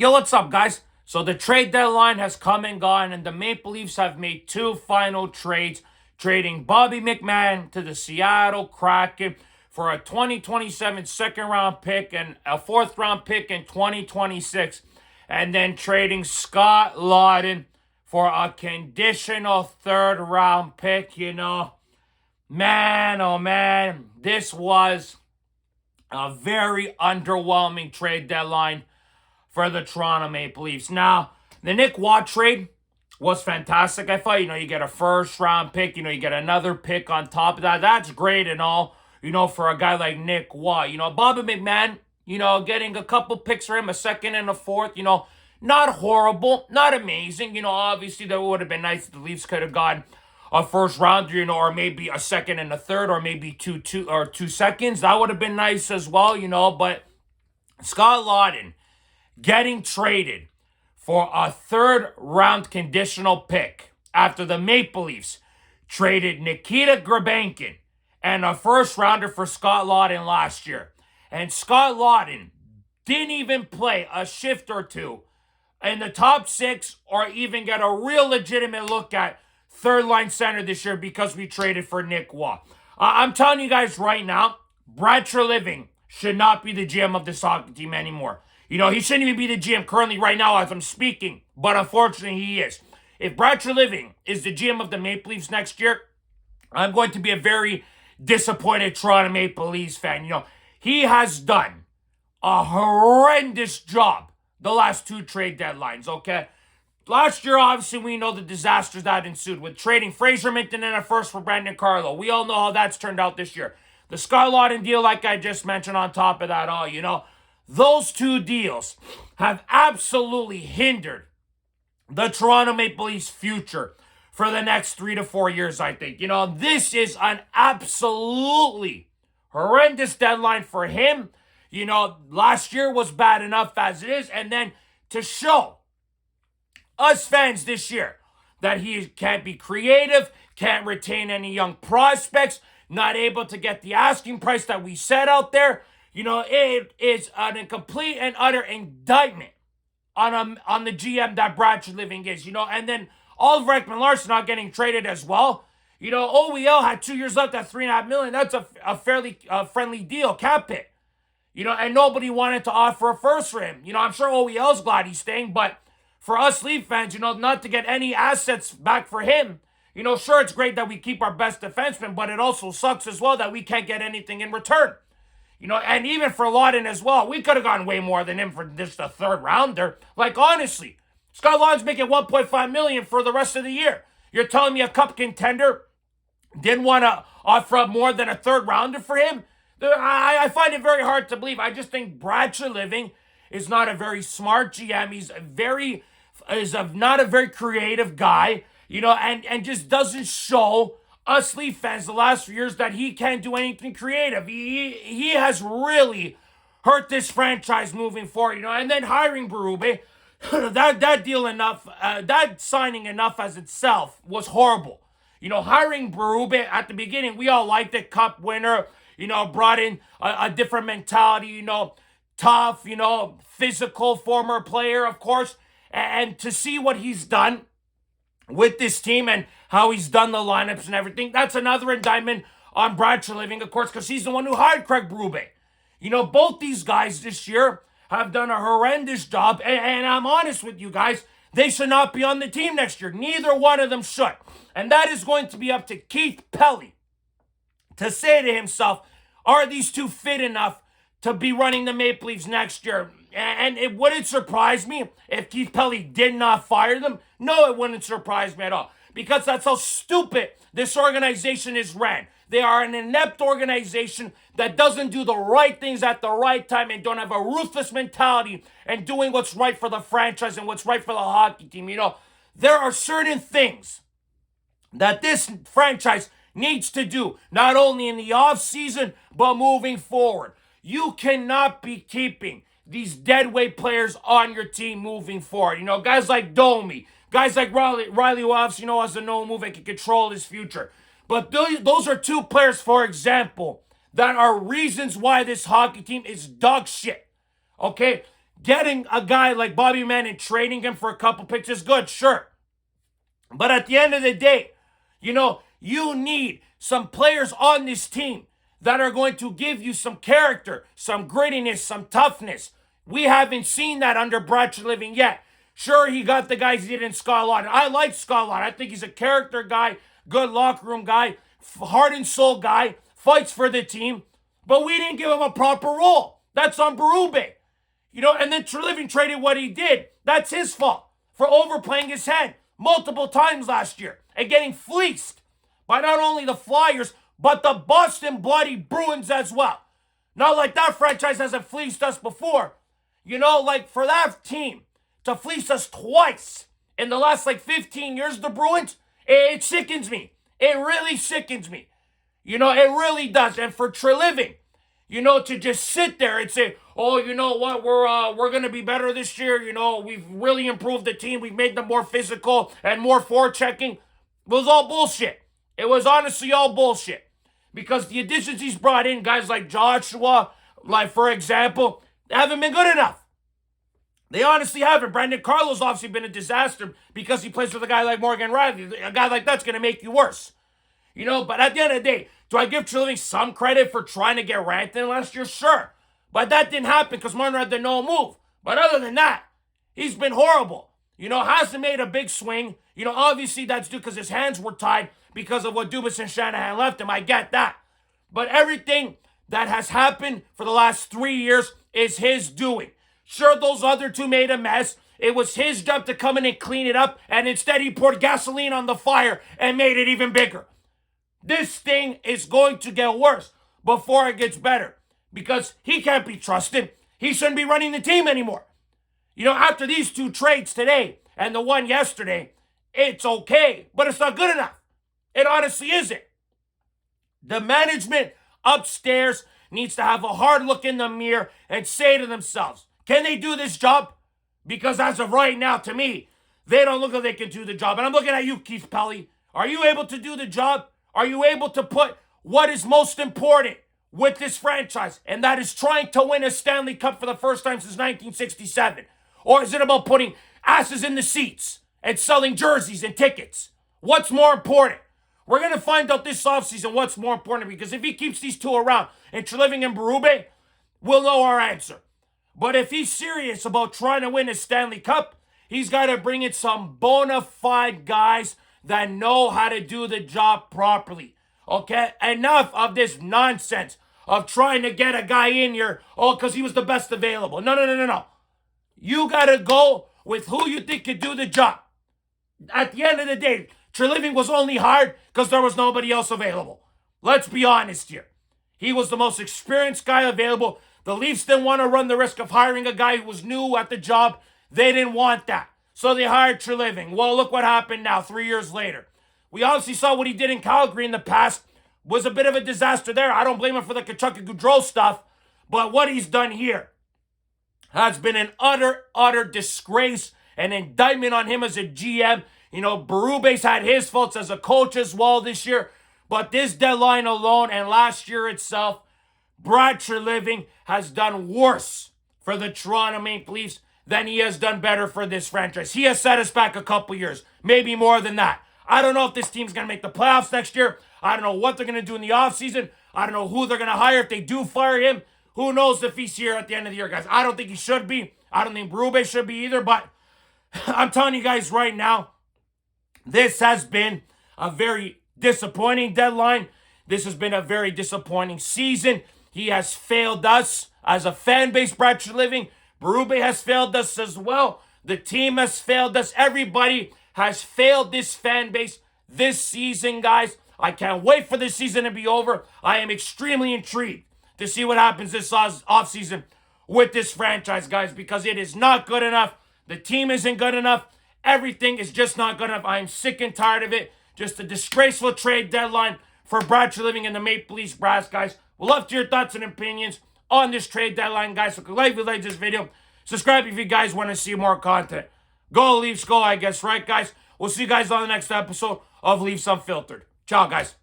Yo, what's up, guys? So the trade deadline has come and gone, and the Maple Leafs have made two final trades, trading Bobby McMann to the Seattle Kraken for a 2027 second-round pick and a fourth-round pick in 2026, and then trading Scott Laughton for a conditional third-round pick. Man, oh man, this was a very underwhelming trade deadline for the Toronto Maple Leafs. Now, the Nick Watt trade was fantastic. I thought, you get a first-round pick, you get another pick on top of that. That's great and all, for a guy like Nick Watt. Bobby McMann, getting a couple picks for him, a second and a fourth, not horrible, not amazing. Obviously, that would have been nice if the Leafs could have gotten a first rounder, or maybe a second and a third, or maybe two seconds. That would have been nice as well, but Scott Laughton getting traded for a third-round conditional pick after the Maple Leafs traded Nikita Grabenkin and a first-rounder for Scott Laughton last year. And Scott Laughton didn't even play a shift or two in the top six or even get a real legitimate look at third-line center this year because we traded for Nick Watt. I'm telling you guys right now, Brad Treliving should not be the GM of this hockey team anymore. He shouldn't even be the GM currently right now as I'm speaking, but unfortunately he is. If Brad Treliving is the GM of the Maple Leafs next year, I'm going to be a very disappointed Toronto Maple Leafs fan. He has done a horrendous job the last two trade deadlines, okay? Last year, obviously, we know the disasters that ensued with trading Fraser Minton and a first for Brandon Carlo. We all know how that's turned out this year. The Scott Laughton deal, like I just mentioned, on top of that all, those two deals have absolutely hindered the Toronto Maple Leafs' future for the next 3 to 4 years, I think. This is an absolutely horrendous deadline for him. Last year was bad enough as it is. And then to show us fans this year that he can't be creative, can't retain any young prospects, not able to get the asking price that we set out there. It is a complete and utter indictment on the GM that Brad Treliving is, and then Oliver Ekman-Larsson not getting traded as well. OEL had 2 years left at $3.5 million. That's a fairly friendly deal, cap hit. And nobody wanted to offer a first for him. I'm sure OEL's glad he's staying, but for us Leaf fans, not to get any assets back for him, sure, it's great that we keep our best defenseman, but it also sucks as well that we can't get anything in return. And even for Laughton as well, we could have gotten way more than him for just a third rounder. Like, honestly, Scott Laughton's making $1.5 million for the rest of the year. You're telling me a cup contender didn't want to offer up more than a third rounder for him? I find it very hard to believe. I just think Brad Treliving is not a very smart GM. He's not a very creative guy, and just doesn't show us Leaf fans the last few years that he can't do anything creative. He has really hurt this franchise moving forward, and then hiring Berube, that deal enough, that signing enough as itself was horrible. Hiring Berube at the beginning, we all liked it, cup winner, brought in a different mentality, tough, physical former player, of course, and to see what he's done with this team and how he's done the lineups and everything, that's another indictment on Brad Treliving, of course, because he's the one who hired Craig Berube. Both these guys this year have done a horrendous job, and I'm honest with you guys, they should not be on the team next year. Neither one of them should. And that is going to be up to Keith Pelly to say to himself, are these two fit enough to be running the Maple Leafs next year? And it wouldn't surprise me if Keith Pelly did not fire them. No, it wouldn't surprise me at all. Because that's how stupid this organization is ran. They are an inept organization that doesn't do the right things at the right time and don't have a ruthless mentality and doing what's right for the franchise and what's right for the hockey team. There are certain things that this franchise needs to do, not only in the offseason, but moving forward. You cannot be keeping these deadweight players on your team moving forward. Guys like Domi, guys like Riley who obviously has a no move and can control his future. But those are two players, for example, that are reasons why this hockey team is dog shit. Okay? getting a guy like Bobby McMann and trading him for a couple picks is good, sure. But at the end of the day, you need some players on this team that are going to give you some character, some grittiness, some toughness. We haven't seen that under Brad Treliving yet. Sure, he got the guys he did in Scott Laughton. I like Scott Laughton. I think he's a character guy, good locker room guy, heart and soul guy, fights for the team. But we didn't give him a proper role. That's on Berube. And then Treliving traded what he did. That's his fault for overplaying his head multiple times last year and getting fleeced by not only the Flyers, but the Boston Bloody Bruins as well. Not like that franchise hasn't fleeced us before. Like for that team to fleece us twice in the last 15 years, the Bruins, it sickens me. It really sickens me. It really does. And for Treliving, to just sit there and say, oh, you know what, we're going to be better this year. We've really improved the team. We've made them more physical and more forechecking. It was all bullshit. It was honestly all bullshit. Because the additions he's brought in, guys like Joshua, for example, haven't been good enough. They honestly haven't. Brandon Carlo's obviously been a disaster because he plays with a guy like Morgan Riley. A guy like that's going to make you worse. But at the end of the day, do I give Treliving some credit for trying to get Rantanen last year? Sure. But that didn't happen because Marner had the no move. But other than that, he's been horrible. Hasn't made a big swing. Obviously that's due because his hands were tied because of what Dubas and Shanahan left him. I get that. But everything that has happened for the last 3 years is his doing. Sure, those other two made a mess. It was his job to come in and clean it up, and instead he poured gasoline on the fire and made it even bigger. This thing is going to get worse before it gets better because he can't be trusted. He shouldn't be running the team anymore. After these two trades today and the one yesterday, it's okay, but it's not good enough. It honestly isn't. The management upstairs needs to have a hard look in the mirror and say to themselves, can they do this job? Because as of right now, to me, they don't look like they can do the job. And I'm looking at you, Keith Pelly. Are you able to do the job? Are you able to put what is most important with this franchise? And that is trying to win a Stanley Cup for the first time since 1967. Or is it about putting asses in the seats and selling jerseys and tickets? What's more important? We're going to find out this offseason what's more important because if he keeps these two around and Treliving and Berube, we'll know our answer. But if he's serious about trying to win a Stanley Cup, he's got to bring in some bona fide guys that know how to do the job properly. Okay? Enough of this nonsense of trying to get a guy in here, because he was the best available. No. You got to go with who you think can do the job. At the end of the day, Treliving was only hired because there was nobody else available. Let's be honest here. He was the most experienced guy available. The Leafs didn't want to run the risk of hiring a guy who was new at the job. They didn't want that. So they hired Treliving. Well, look what happened now, 3 years later. We obviously saw what he did in Calgary in the past. Was a bit of a disaster there. I don't blame him for the Kachuk Gaudreau stuff. But what he's done here has been an utter disgrace, an indictment on him as a GM. Berube's had his faults as a coach as well this year. But this deadline alone and last year itself, Brad Treliving has done worse for the Toronto Maple Leafs than he has done better for this franchise. He has set us back a couple years, maybe more than that. I don't know if this team's going to make the playoffs next year. I don't know what they're going to do in the offseason. I don't know who they're going to hire if they do fire him. Who knows if he's here at the end of the year, guys. I don't think he should be. I don't think Berube should be either, but I'm telling you guys right now, this has been a very disappointing deadline. This has been a very disappointing season. He has failed us as a fan base, Brad Treliving. Berube has failed us as well. The team has failed us. Everybody has failed this fan base this season, guys. I can't wait for this season to be over. I am extremely intrigued to see what happens this offseason with this franchise, guys, because it is not good enough. The team isn't good enough. Everything is just not good enough. I am sick and tired of it. Just a disgraceful trade deadline for Brad Treliving and the Maple Leafs brass, guys. We'd love to hear your thoughts and opinions on this trade deadline, guys. So if you like this video, subscribe if you guys want to see more content. Go Leafs, go, I guess, right, guys? We'll see you guys on the next episode of Leafs Unfiltered. Ciao, guys.